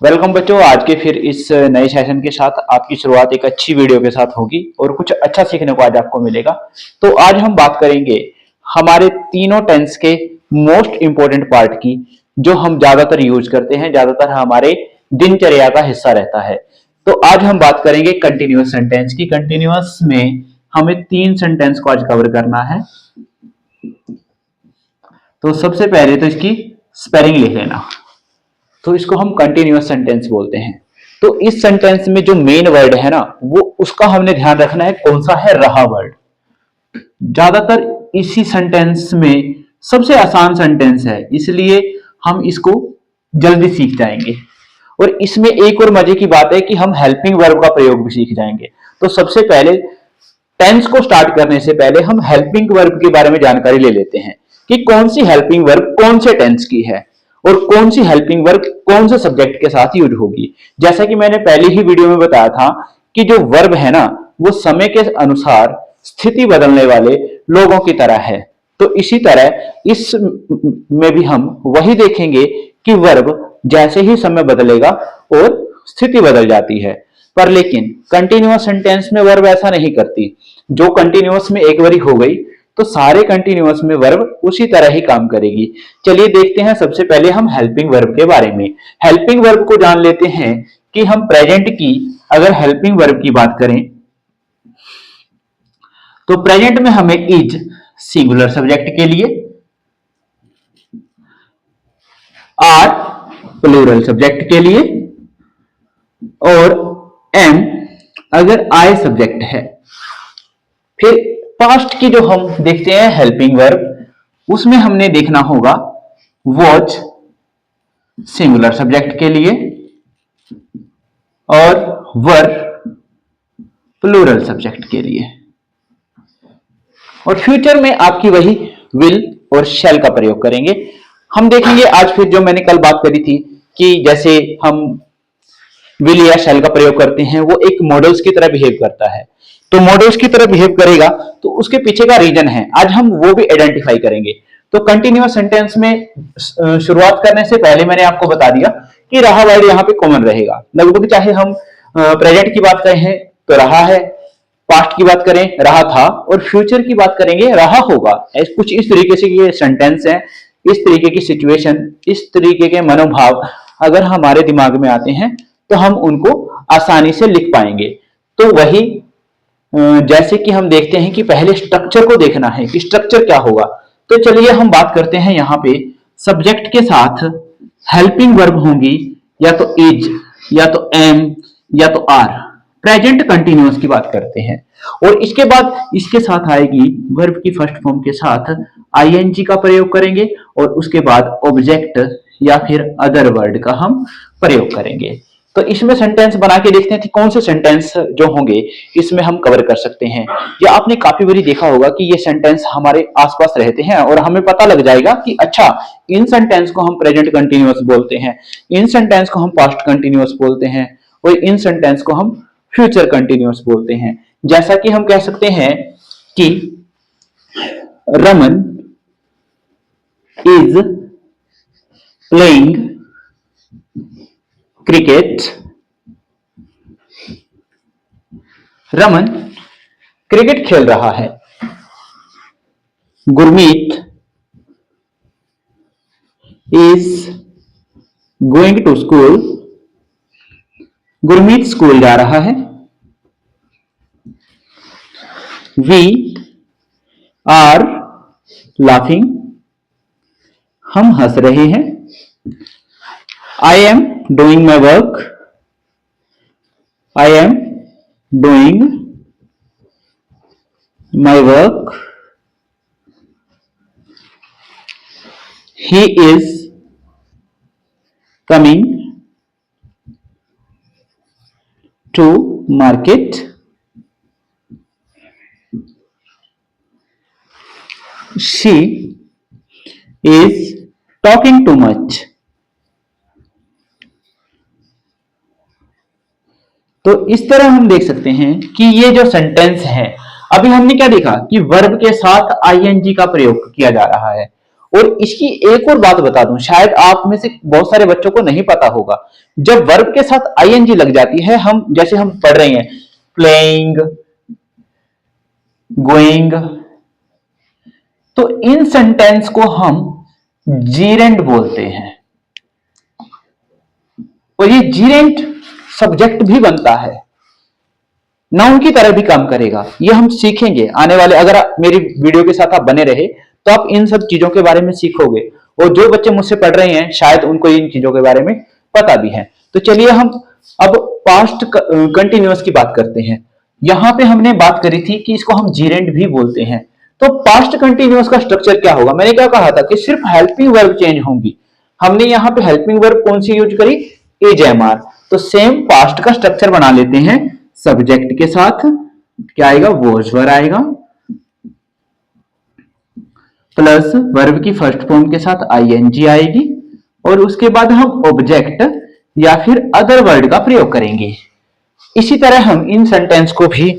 Welcome बच्चों। आज के फिर इस नए सेशन के साथ आपकी शुरुआत एक अच्छी वीडियो के साथ होगी और कुछ अच्छा सीखने को आज आपको मिलेगा। तो आज हम बात करेंगे हमारे तीनों टेंस के मोस्ट इंपोर्टेंट पार्ट की, जो हम ज्यादातर यूज करते हैं, ज्यादातर हमारे दिनचर्या का हिस्सा रहता है। तो आज हम बात करेंगे कंटिन्यूअस सेंटेंस की। कंटिन्यूअस में हमें तीन सेंटेंस को आज कवर करना है। तो सबसे पहले तो इसकी स्पेलिंग लिख लेना। तो इसको हम कंटिन्यूअस सेंटेंस बोलते हैं। तो इस सेंटेंस में जो मेन वर्ड है ना, वो उसका हमने ध्यान रखना है, कौन सा है, रहा वर्ड। ज्यादातर इसी सेंटेंस में सबसे आसान सेंटेंस है, इसलिए हम इसको जल्दी सीख जाएंगे। और इसमें एक और मजे की बात है कि हम हेल्पिंग वर्ब का प्रयोग भी सीख जाएंगे। तो सबसे पहले टेंस को स्टार्ट करने से पहले हम हेल्पिंग वर्ब के बारे में जानकारी ले लेते हैं कि कौन सी हेल्पिंग वर्ब कौन से टेंस की है और कौन सी हेल्पिंग वर्ब कौन से सब्जेक्ट के साथ यूज होगी। जैसा कि मैंने पहले ही वीडियो में बताया था कि जो वर्ब है ना, वो समय के अनुसार स्थिति बदलने वाले लोगों की तरह है। तो इसी तरह इस में भी हम वही देखेंगे कि वर्ब जैसे ही समय बदलेगा और स्थिति बदल जाती है। पर लेकिन कंटिन्यूअस सेंटेंस में वर्ब ऐसा नहीं करती। जो कंटिन्यूअस में एक बारी हो गई तो सारे कंटिन्यूअस में वर्ब उसी तरह ही काम करेगी। चलिए देखते हैं सबसे पहले हम हेल्पिंग वर्ब के बारे में। हेल्पिंग वर्ब को जान लेते हैं कि हम प्रेजेंट की अगर हेल्पिंग वर्ब की बात करें तो प्रेजेंट में हमें इज सिंगुलर सब्जेक्ट के लिए, आर प्लूरल सब्जेक्ट के लिए और एम अगर आई सब्जेक्ट है। फिर पास्ट की जो हम देखते हैं हेल्पिंग वर्ब, उसमें हमने देखना होगा वॉच सिंगुलर सब्जेक्ट के लिए और वर प्लूरल सब्जेक्ट के लिए। और फ्यूचर में आपकी वही विल और शैल का प्रयोग करेंगे। हम देखेंगे आज फिर जो मैंने कल बात करी थी कि जैसे हम विल या शैल का प्रयोग करते हैं, वो एक मॉडल्स की तरह बिहेव करता है। तो मॉडल्स की तरह बिहेव करेगा तो उसके पीछे का रीजन है, आज हम वो भी आइडेंटिफाई करेंगे। तो कंटिन्यूअस सेंटेंस में शुरुआत करने से पहले मैंने आपको बता दिया कि रहा वर्ड यहाँ पे कॉमन रहेगा लगभग, चाहे हम प्रेजेंट की बात करें तो रहा है, पास्ट की बात करें रहा था और फ्यूचर की बात करेंगे रहा होगा। कुछ इस तरीके से ये सेंटेंस है, इस तरीके की सिचुएशन, इस तरीके के मनोभाव अगर हमारे दिमाग में आते हैं तो हम उनको आसानी से लिख पाएंगे। तो वही जैसे कि हम देखते हैं कि पहले स्ट्रक्चर को देखना है कि स्ट्रक्चर क्या होगा। तो चलिए हम बात करते हैं यहाँ पे सब्जेक्ट के साथ हेल्पिंग वर्ब होंगी या तो इज या तो एम या तो आर। प्रेजेंट कंटिन्यूअस की बात करते हैं और इसके बाद इसके साथ आएगी वर्ब की फर्स्ट फॉर्म के साथ आईएनजी का प्रयोग करेंगे और उसके बाद ऑब्जेक्ट या फिर अदर वर्ड का हम प्रयोग करेंगे। तो इसमें सेंटेंस बना के देखते हैं कि कौन से सेंटेंस जो होंगे इसमें हम कवर कर सकते हैं। या आपने काफी बारी देखा होगा कि ये सेंटेंस हमारे आसपास रहते हैं और हमें पता लग जाएगा कि अच्छा, इन सेंटेंस को हम प्रेजेंट कंटिन्यूअस बोलते हैं, इन सेंटेंस को हम पास्ट कंटिन्यूअस बोलते हैं और इन सेंटेंस को हम फ्यूचर कंटिन्यूअस बोलते हैं। जैसा कि हम कह सकते हैं कि Raman is playing cricket. Raman cricket खेल रहा है। Gurmeet is going to school. Gurmeet school जा रहा है। We are laughing. हम हंस रहे हैं। I am doing my work. I am doing my work. He is coming to market. She is talking too much. तो इस तरह हम देख सकते हैं कि ये जो सेंटेंस है, अभी हमने क्या देखा कि वर्ब के साथ आईएनजी का प्रयोग किया जा रहा है और इसकी एक और बात बता दूं, शायद आप में से बहुत सारे बच्चों को नहीं पता होगा, जब वर्ब के साथ आईएनजी लग जाती है, हम जैसे हम पढ़ रहे हैं प्लेइंग, गोइंग, तो इन सेंटेंस को हम जीरेंट बोलते हैं। और ये जीरेंट सब्जेक्ट भी बनता है, नाउन की तरह भी काम करेगा। ये हम सीखेंगे आने वाले, अगर आप मेरी वीडियो के साथ आप बने रहे तो आप इन सब चीजों के बारे में सीखोगे। और जो बच्चे मुझसे पढ़ रहे हैं शायद उनको इन चीजों के बारे में पता भी है। तो चलिए हम अब पास्ट कंटिन्यूअस की बात करते हैं। यहां पे हमने बात करी थी कि इसको हम जीरेंट भी बोलते हैं। तो पास्ट कंटिन्यूअस का स्ट्रक्चर क्या होगा? मैंने क्या कहा था कि सिर्फ हेल्पिंग वर्ब चेंज होंगी। हमने यहां पे हेल्पिंग वर्ब कौन सी यूज करी? Is, am, are. तो सेम पास्ट का स्ट्रक्चर बना लेते हैं। सब्जेक्ट के साथ क्या आएगा? वॉज वर आएगा, प्लस वर्ब की फर्स्ट फॉर्म के साथ आईएनजी आएगी, और उसके बाद हम ऑब्जेक्ट या फिर अदर वर्ड का प्रयोग करेंगे। इसी तरह हम इन सेंटेंस को भी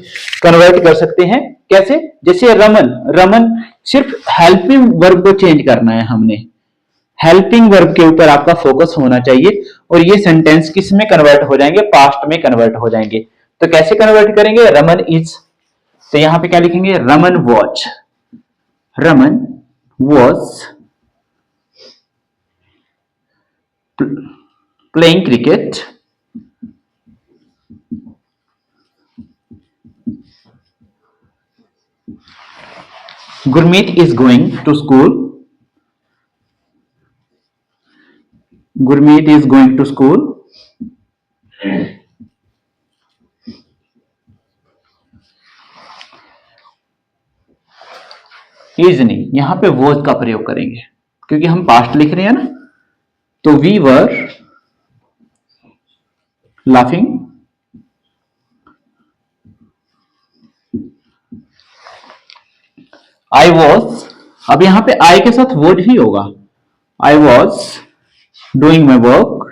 कन्वर्ट कर सकते हैं। कैसे? जैसे रमन, रमन सिर्फ हेल्पिंग वर्ब को चेंज करना है हमने। हेल्पिंग वर्ब के ऊपर आपका फोकस होना चाहिए, और ये सेंटेंस किस में कन्वर्ट हो जाएंगे? पास्ट में कन्वर्ट हो जाएंगे। तो कैसे कन्वर्ट करेंगे? रमन इज, तो यहां पे क्या लिखेंगे? Raman watch, Raman was playing cricket, Gurmeet is going to school, Gurmeet is going to school, is नहीं, यहां पे वॉज का प्रयोग करेंगे क्योंकि हम पास्ट लिख रहे हैं ना। तो we were laughing, I was, अब यहां पे आई के साथ वॉज ही होगा। I was doing my work.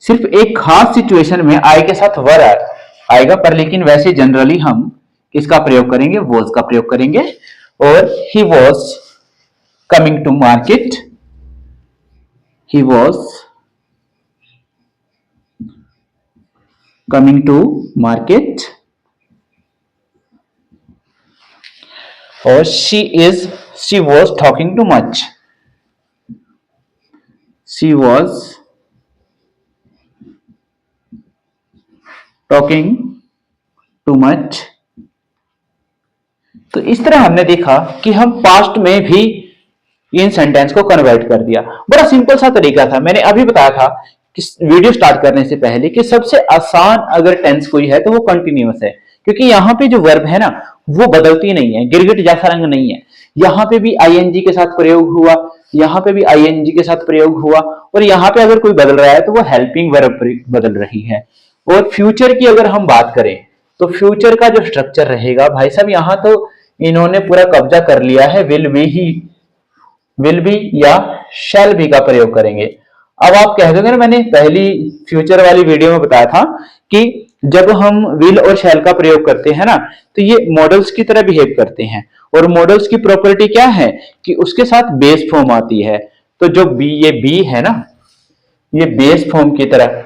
सिर्फ एक खास सिचुएशन में आई के साथ वर आएगा, पर लेकिन वैसे जनरली हम किसका प्रयोग करेंगे? वॉज का प्रयोग करेंगे। और he was coming to market, he was coming to market, और she was talking too much, she was talking too much. तो इस तरह हमने देखा कि हम पास्ट में भी इन सेंटेंस को कन्वर्ट कर दिया। बड़ा सिंपल सा तरीका था। मैंने अभी बताया था कि वीडियो स्टार्ट करने से पहले कि सबसे आसान अगर टेंस कोई है तो वो कंटिन्यूअस है, क्योंकि यहाँ पे जो वर्ब है ना वो बदलती नहीं है, गिरगिट जैसा रंग नहीं है। यहाँ पे भी आईएनजी के साथ प्रयोग हुआ, यहाँ पे भी आईएनजी के साथ प्रयोग हुआ, और यहाँ पे अगर कोई बदल रहा है तो वो हेल्पिंग वर्ब बदल रही है। और फ्यूचर की अगर हम बात करें तो फ्यूचर का जो स्ट्रक्चर रहेगा भाई साहब, यहाँ तो इन्होंने पूरा कब्जा कर लिया है। विल बी या शैल बी का प्रयोग करेंगे। अब आप कह दोगे ना, मैंने पहली फ्यूचर वाली वीडियो में बताया था कि जब हम विल और शैल का प्रयोग करते हैं ना तो ये मॉडल्स की तरह बिहेव करते हैं। और मॉडल्स की प्रॉपर्टी क्या है कि उसके साथ बेस फॉर्म आती है। तो जो ये बी है ना, ये बेस फॉर्म की तरह,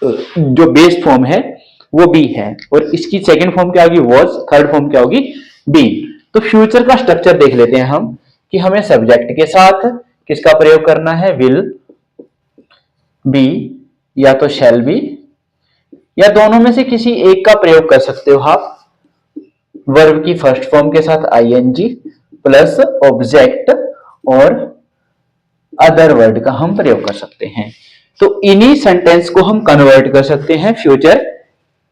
जो बेस फॉर्म है वो बी है, और इसकी सेकंड फॉर्म क्या होगी? वॉज। थर्ड फॉर्म क्या होगी? बीन। तो फ्यूचर का स्ट्रक्चर देख लेते हैं हम कि हमें सब्जेक्ट के साथ किसका प्रयोग करना है? विल बी या तो शैल बी, या दोनों में से किसी एक का प्रयोग कर सकते हो आप। वर्ब की फर्स्ट फॉर्म के साथ आईएनजी प्लस ऑब्जेक्ट और अदर वर्ड का हम प्रयोग कर सकते हैं। तो इन्हीं सेंटेंस को हम कन्वर्ट कर सकते हैं फ्यूचर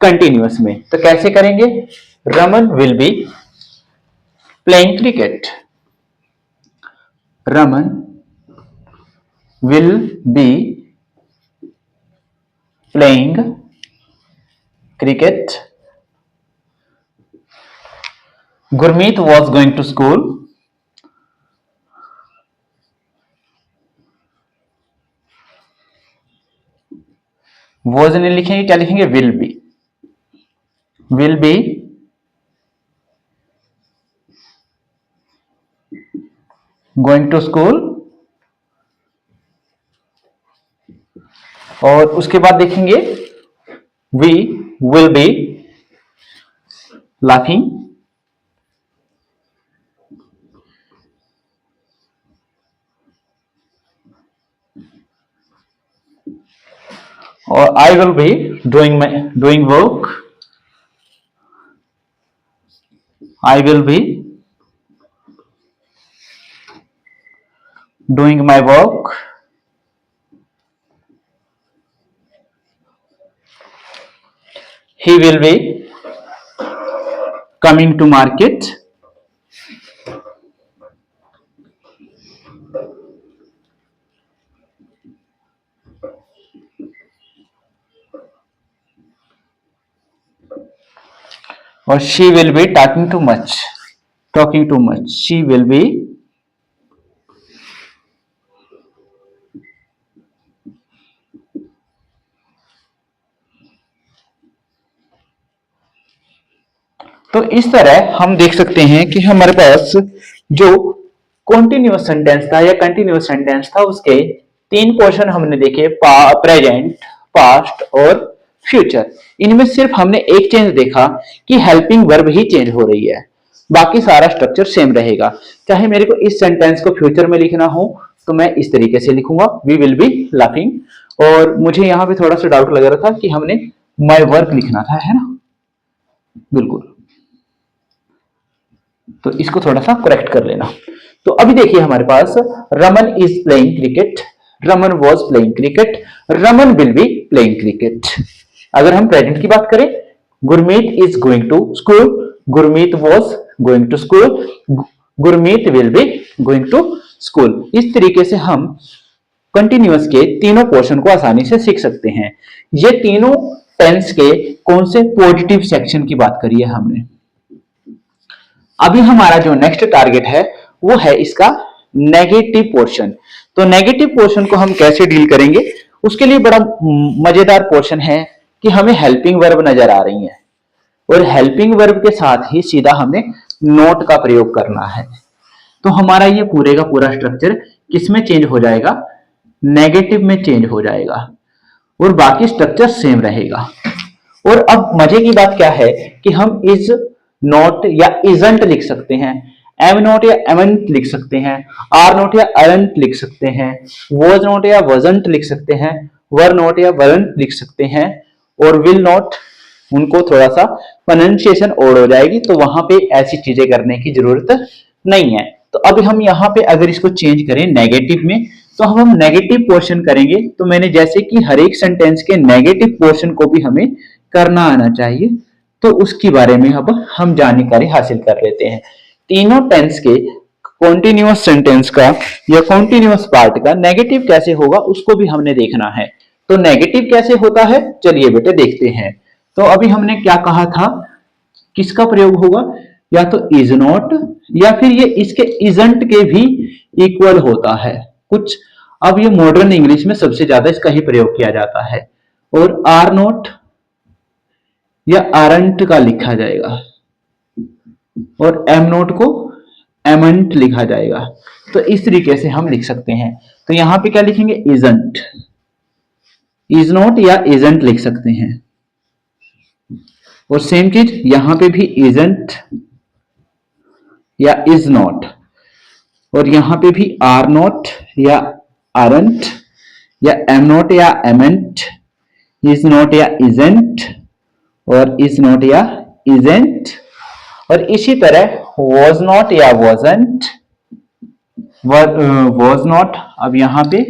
कंटिन्यूअस में। तो कैसे करेंगे? Raman will be playing cricket, Raman will be playing cricket, Gurmeet was going to school, was नहीं लिखेंगे, क्या लिखेंगे? Will be, will be going to school. और उसके बाद देखेंगे वी विल बी लाफिंग। और I will be doing work. I will be doing my work. He will be coming to market. और she will be talking too much, she will be तो इस तरह हम देख सकते हैं कि हमारे पास जो कॉन्टिन्यूअस सेंटेंस था या कंटिन्यूअस सेंटेंस था उसके तीन पोर्शन हमने देखे, प्रेजेंट, पास्ट और फ्यूचर। इनमें सिर्फ हमने एक चेंज देखा कि हेल्पिंग वर्ब ही चेंज हो रही है, बाकी सारा स्ट्रक्चर सेम रहेगा। चाहे मेरे को इस सेंटेंस को फ्यूचर में लिखना हो तो मैं इस तरीके से लिखूंगा, वी विल बी लाफिंग। और मुझे यहां पे थोड़ा सा डाउट लग रहा था कि हमने माई वर्क लिखना था, है ना? बिल्कुल, तो इसको थोड़ा सा करेक्ट कर लेना। तो अभी देखिए हमारे पास Raman is playing cricket, Raman was playing cricket, Raman will be playing cricket. अगर हम प्रेजेंट की बात करें, Gurmeet is going to school, Gurmeet was going to school, Gurmeet will be going to school. इस तरीके से हम कंटिन्यूअस के तीनों पोर्शन को आसानी से सीख सकते हैं। ये तीनों टेंस के कौन से पॉजिटिव सेक्शन की बात करी है हमने। अभी हमारा जो नेक्स्ट टारगेट है वो है इसका नेगेटिव पोर्शन। तो नेगेटिव पोर्शन को हम कैसे डील करेंगे, उसके लिए बड़ा मजेदार पोर्शन है कि हमें हेल्पिंग वर्ब नजर आ रही है और हेल्पिंग वर्ब के साथ ही सीधा हमें नोट का प्रयोग करना है। तो हमारा ये पूरे का पूरा स्ट्रक्चर किसमें चेंज हो जाएगा, नेगेटिव में चेंज हो जाएगा और बाकी स्ट्रक्चर सेम रहेगा। और अब मजे की बात क्या है कि हम इज नॉट या इजंट लिख सकते हैं, एम नॉट या एमंट लिख सकते हैं, आर नॉट या अरंट लिख सकते हैं, वॉज नॉट या वजंट लिख सकते हैं, वर नॉट या वरंट लिख सकते हैं और विल नॉट, उनको थोड़ा सा प्रोनाउंसिएशन ओड हो जाएगी तो वहां पे ऐसी चीजें करने की जरूरत नहीं है। तो अब हम यहाँ पे अगर इसको चेंज करें नेगेटिव में तो हम नेगेटिव पोर्शन करेंगे। तो मैंने जैसे कि हर एक सेंटेंस के नेगेटिव पोर्शन को भी हमें करना आना चाहिए, तो उसके बारे में अब हम जानकारी हासिल कर लेते हैं। तीनों टेंस के कॉन्टिन्यूअस सेंटेंस का या कॉन्टिन्यूअस पार्ट का नेगेटिव कैसे होगा उसको भी हमने देखना है। तो नेगेटिव कैसे होता है, चलिए बेटे देखते हैं। तो अभी हमने क्या कहा था, किसका प्रयोग होगा, या तो इज नॉट या फिर ये इसके इजंट के भी इक्वल होता है कुछ। अब ये मॉडर्न इंग्लिश में सबसे ज्यादा इसका ही प्रयोग किया जाता है। और आर नॉट या आरंट का लिखा जाएगा और एम नोट को एमंट लिखा जाएगा। तो इस तरीके से हम लिख सकते हैं। तो यहां पे क्या लिखेंगे, इजंट, इज नॉट या इजंट लिख सकते हैं। और सेम चीज यहां पे भी इजंट या इज नॉट, और यहां पे भी आर नॉट या आरंट या एम नॉट या एमेंट, इज नॉट या इजेंट और इज नॉट या इजेंट। और इसी तरह वॉज नॉट या वॉजंट, वॉज नॉट, अब यहां पे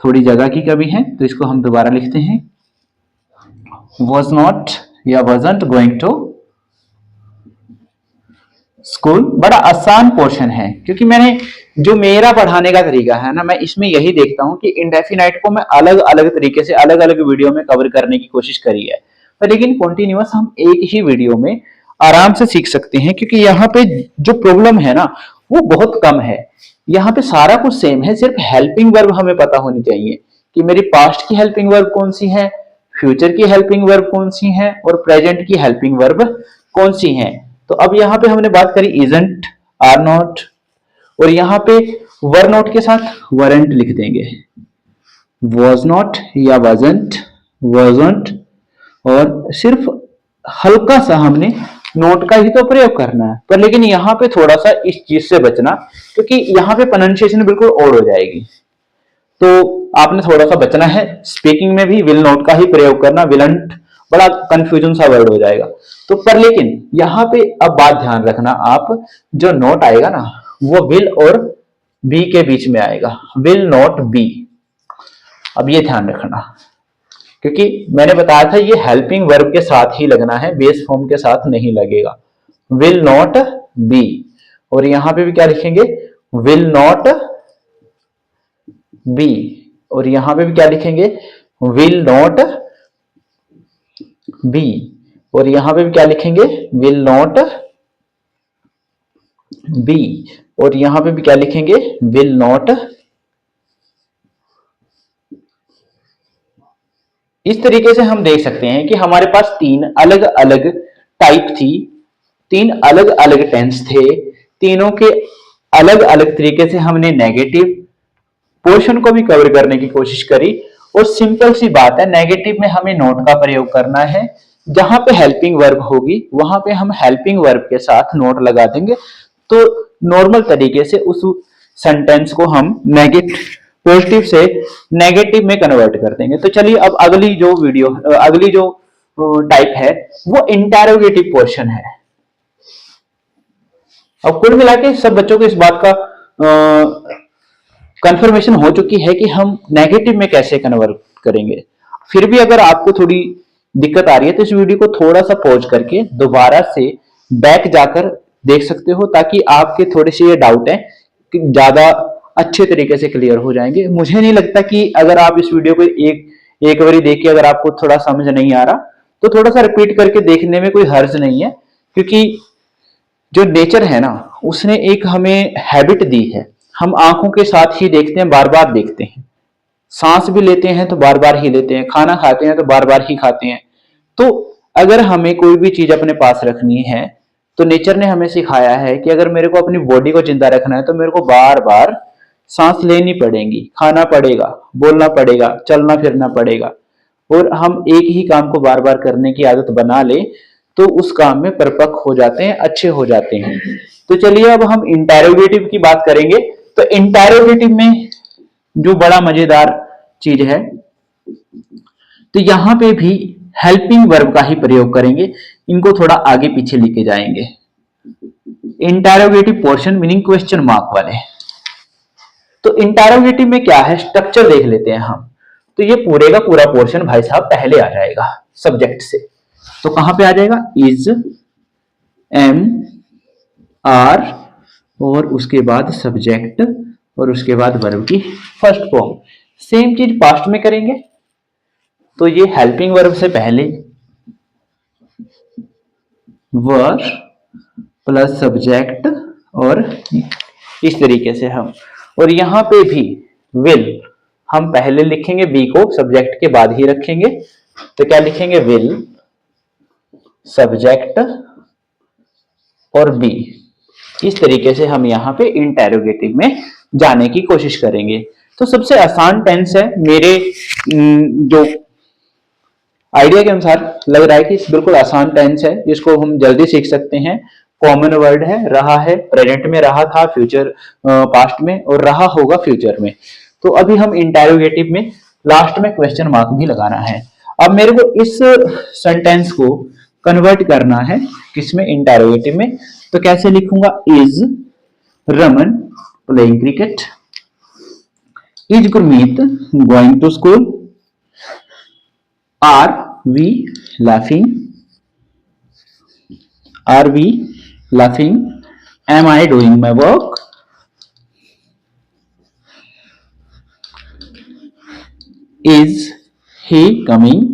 थोड़ी जगह की कमी है तो इसको हम दोबारा लिखते हैं, वॉज नॉट या वॉजंट गोइंग टू स्कूल। बड़ा आसान पोर्शन है क्योंकि मैंने जो मेरा पढ़ाने का तरीका है ना, मैं इसमें यही देखता हूं कि इंडेफिनाइट को मैं अलग अलग तरीके से अलग अलग वीडियो में कवर करने की कोशिश करी है, पर लेकिन कॉन्टिन्यूअस हम एक ही वीडियो में आराम से सीख सकते हैं। क्योंकि यहाँ पे जो प्रॉब्लम है ना वो बहुत कम है, यहाँ पे सारा कुछ सेम है, सिर्फ हेल्पिंग वर्ब हमें पता होनी चाहिए कि मेरी पास्ट की हेल्पिंग वर्ब कौन सी है, फ्यूचर की हेल्पिंग वर्ब कौन सी है और प्रेजेंट की हेल्पिंग वर्ब कौन सी है। तो अब यहाँ पे हमने बात करी इजंट, आर नॉट और यहाँ पे वर नॉट के साथ वरंट लिख देंगे, वॉज नॉट या वजंट, वॉजंट, और सिर्फ हल्का सा हमने नोट का ही तो प्रयोग करना है। पर लेकिन यहाँ पे थोड़ा सा इस चीज से बचना, क्योंकि यहाँ पे प्रोनाउंसिएशन बिल्कुल ओड हो जाएगी, तो आपने थोड़ा सा बचना है। स्पीकिंग में भी विल नॉट का ही प्रयोग करना, विलंट बड़ा कंफ्यूजन सा वर्ड हो जाएगा। तो पर लेकिन यहाँ पे अब बात ध्यान रखना, आप जो नोट आएगा ना वो विल और बी के बीच में आएगा, विल नॉट बी। अब ये ध्यान रखना, क्योंकि मैंने बताया था ये हेल्पिंग वर्ब के साथ ही लगना है, बेस फॉर्म के साथ नहीं लगेगा। विल नॉट बी, और यहां पे भी क्या लिखेंगे, विल नॉट बी, और यहां पे भी क्या लिखेंगे, विल नॉट बी, और यहां पे भी क्या लिखेंगे, विल नॉट बी, और यहां पे भी क्या लिखेंगे, विल नॉट। इस तरीके से हम देख सकते हैं कि हमारे पास तीन अलग अलग टाइप थी, तीन अलग अलग टेंस थे, तीनों के अलग अलग तरीके से हमने नेगेटिव पोर्शन को भी कवर करने की कोशिश करी। और सिंपल सी बात है, नेगेटिव में हमें नॉट का प्रयोग करना है, जहां पे हेल्पिंग वर्ब होगी वहां पे हम हेल्पिंग वर्ब के साथ नॉट लगा देंगे, तो नॉर्मल तरीके से उस सेंटेंस को हम नेगेटिव पॉजिटिव से नेगेटिव में कन्वर्ट कर देंगे। तो चलिए अब अगली जो टाइप है वो इंटेरोगेटिव पोर्शन है। अब कुल मिला के सब बच्चों को इस बात का कंफर्मेशन हो चुकी है कि हम नेगेटिव में कैसे कन्वर्ट करेंगे। फिर भी अगर आपको थोड़ी दिक्कत आ रही है तो इस वीडियो को थोड़ा सा पॉज करके दोबारा से बैक जाकर देख सकते हो, ताकि आपके थोड़े से ये डाउट है कि ज्यादा अच्छे तरीके से क्लियर हो जाएंगे। मुझे नहीं लगता कि अगर आप इस वीडियो को एक बारी देख के अगर आपको थोड़ा समझ नहीं आ रहा तो थोड़ा सा रिपीट करके देखने में कोई हर्ज नहीं है, क्योंकि जो नेचर है ना उसने एक हमें हैबिट दी है, हम आंखों के साथ ही देखते हैं, बार बार देखते हैं, सांस भी लेते हैं तो बार बार ही लेते हैं, खाना खाते हैं तो बार बार ही खाते हैं। तो अगर हमें कोई भी चीज अपने पास रखनी है तो नेचर ने हमें सिखाया है कि अगर मेरे को अपनी बॉडी को जिंदा रखना है तो मेरे को बार बार सांस लेनी पड़ेगी, खाना पड़ेगा, बोलना पड़ेगा, चलना फिरना पड़ेगा। और हम एक ही काम को बार बार करने की आदत बना ले तो उस काम में परिपक्व हो जाते हैं, अच्छे हो जाते हैं। तो चलिए अब हम इंटेरोगेटिव की बात करेंगे। तो इंटेरोगेटिव में जो बड़ा मजेदार चीज है, तो यहां पे भी हेल्पिंग वर्ब का ही प्रयोग करेंगे, इनको थोड़ा आगे पीछे लेके जाएंगे। Interrogative portion meaning question mark वाले। तो इंटेरोगेटिव में क्या है, स्ट्रक्चर देख लेते हैं हम। तो ये पूरे का पूरा पोर्शन भाई साहब पहले आ जाएगा सब्जेक्ट से। तो कहां पे आ जाएगा, इज, एम, आर, और उसके बाद सब्जेक्ट, और उसके बाद वर्ब की फर्स्ट फॉर्म। सेम चीज पास्ट में करेंगे, तो ये हेल्पिंग वर्ब से पहले वर प्लस सब्जेक्ट, और इस तरीके से हम, और यहां पे भी विल हम पहले लिखेंगे, बी को सब्जेक्ट के बाद ही रखेंगे। तो क्या लिखेंगे, विल, सब्जेक्ट और बी। इस तरीके से हम यहाँ पे इंटेरोगेटिव में जाने की कोशिश करेंगे। तो सबसे आसान टेंस है मेरे जो आइडिया के अनुसार लग रहा है कि बिल्कुल आसान टेंस है, जिसको हम जल्दी सीख सकते हैं। कॉमन वर्ड है, रहा है, प्रेजेंट में रहा था, फ्यूचर पास्ट में, और रहा होगा फ्यूचर में। तो अभी हम इंटेरोगेटिव में लास्ट में क्वेश्चन मार्क भी लगाना है। अब मेरे को इस सेंटेंस को कन्वर्ट करना है किसमें, इंटेरोगेटिव में। तो कैसे लिखूंगा, is Raman playing cricket, is Gurmeet going to school, are we laughing, are we laughing, am I doing my work, is he coming,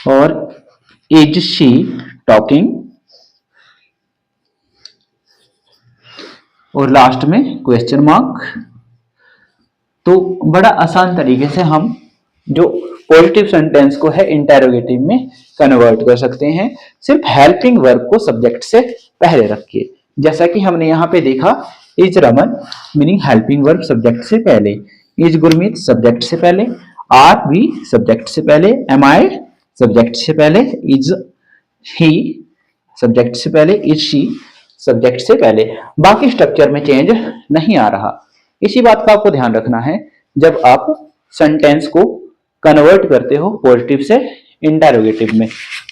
और इज शी टॉकिंग, और लास्ट में क्वेश्चन मार्क। तो बड़ा आसान तरीके से हम जो पॉजिटिव सेंटेंस को है इंटेरोगेटिव में कन्वर्ट कर सकते हैं। सिर्फ हेल्पिंग वर्ब को सब्जेक्ट से पहले रखिए। जैसा कि हमने यहाँ पे देखा, is Raman meaning helping verb subject से पहले, इज गुरमीत सब्जेक्ट से पहले, आर वी सब्जेक्ट से पहले, एम आई सब्जेक्ट से पहले, इज ही सब्जेक्ट से पहले, इज शी सब्जेक्ट से पहले। बाकी स्ट्रक्चर में चेंज नहीं आ रहा। इसी बात का आपको ध्यान रखना है जब आप सेंटेंस को कन्वर्ट करते हो पॉजिटिव से इंटेरोगेटिव में।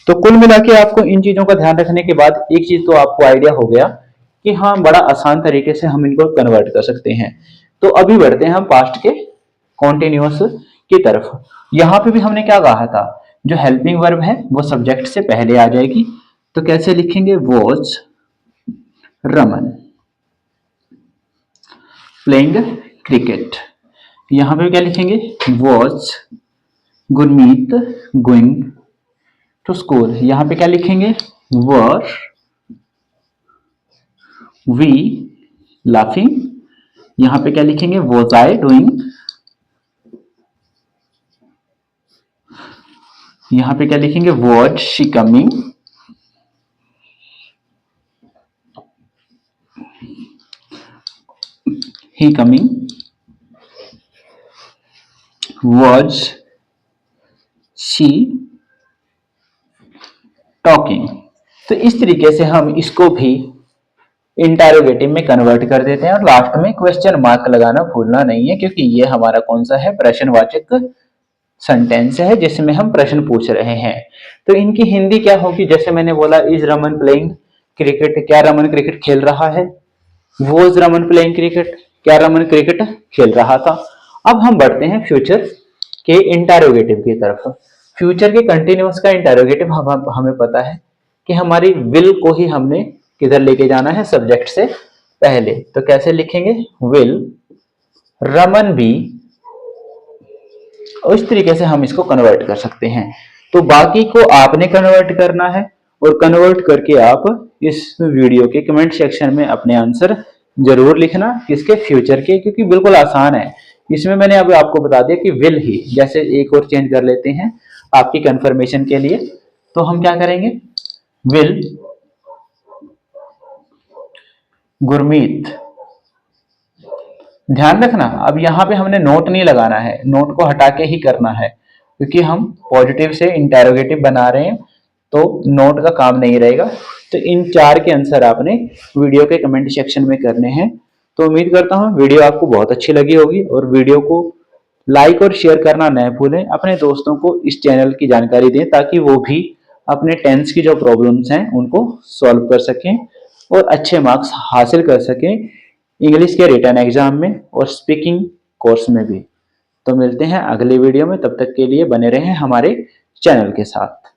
तो कुल मिला के आपको इन चीजों का ध्यान रखने के बाद एक चीज तो आपको आइडिया हो गया कि हाँ, बड़ा आसान तरीके से हम इनको कन्वर्ट कर सकते हैं। तो अभी बढ़ते हैं हम पास्ट के कॉन्टिन्यूअस की तरफ। यहां पे भी हमने क्या कहा था, जो हेल्पिंग वर्ब है वो सब्जेक्ट से पहले आ जाएगी। तो कैसे लिखेंगे, वॉज रमन प्लेइंग क्रिकेट। यहां पे क्या लिखेंगे, was Gurmeet going to school. यहां पे क्या लिखेंगे, वर वी लाफिंग। यहां पे क्या लिखेंगे, वॉज आई डूइंग। यहां पे क्या लिखेंगे, was she coming. He coming. Was she talking. तो इस तरीके से हम इसको भी इंटेरोगेटिव में कन्वर्ट कर देते हैं। और लास्ट में क्वेश्चन मार्क लगाना भूलना नहीं है, क्योंकि ये हमारा कौन सा है, प्रश्नवाचक सेंटेंस है जिसमें हम प्रश्न पूछ रहे हैं। तो इनकी हिंदी क्या होगी, जैसे मैंने बोला, इज रमन प्लेइंग क्रिकेट, क्या रमन क्रिकेट खेल रहा है। वॉज रमन प्लेइंग क्रिकेट, क्या रमन क्रिकेट खेल रहा था। अब हम बढ़ते हैं फ्यूचर के इंटेरोगेटिव की तरफ। फ्यूचर के कंटिन्यूअस का इंटेरोगेटिव हमें पता है कि हमारी विल को ही हमने किधर लेके जाना है, सब्जेक्ट से पहले। तो कैसे लिखेंगे, विल रमन बी। उस तरीके से हम इसको कन्वर्ट कर सकते हैं। तो बाकी को आपने कन्वर्ट करना है, और कन्वर्ट करके आप इस वीडियो के कमेंट सेक्शन में अपने आंसर जरूर लिखना, किसके, फ्यूचर के, क्योंकि बिल्कुल आसान है। इसमें मैंने अभी आपको बता दिया कि विल ही, जैसे एक और चेंज कर लेते हैं आपकी कंफर्मेशन के लिए। तो हम क्या करेंगे, विल गुरमीत। ध्यान रखना, अब यहाँ पे हमने नोट नहीं लगाना है, नोट को हटा के ही करना है, क्योंकि हम पॉजिटिव से इंटेरोगेटिव बना रहे हैं, तो नोट का काम नहीं रहेगा। तो इन चार के आंसर आपने वीडियो के कमेंट सेक्शन में करने हैं। तो उम्मीद करता हूँ वीडियो आपको बहुत अच्छी लगी होगी, और वीडियो को लाइक और शेयर करना न भूलें। अपने दोस्तों को इस चैनल की जानकारी दें, ताकि वो भी अपने टेंस की जो प्रॉब्लम्स हैं उनको सॉल्व कर सकें और अच्छे मार्क्स हासिल कर सकें इंग्लिश के रिटन एग्जाम में और स्पीकिंग कोर्स में भी। तो मिलते हैं अगली वीडियो में, तब तक के लिए बने रहें हमारे चैनल के साथ।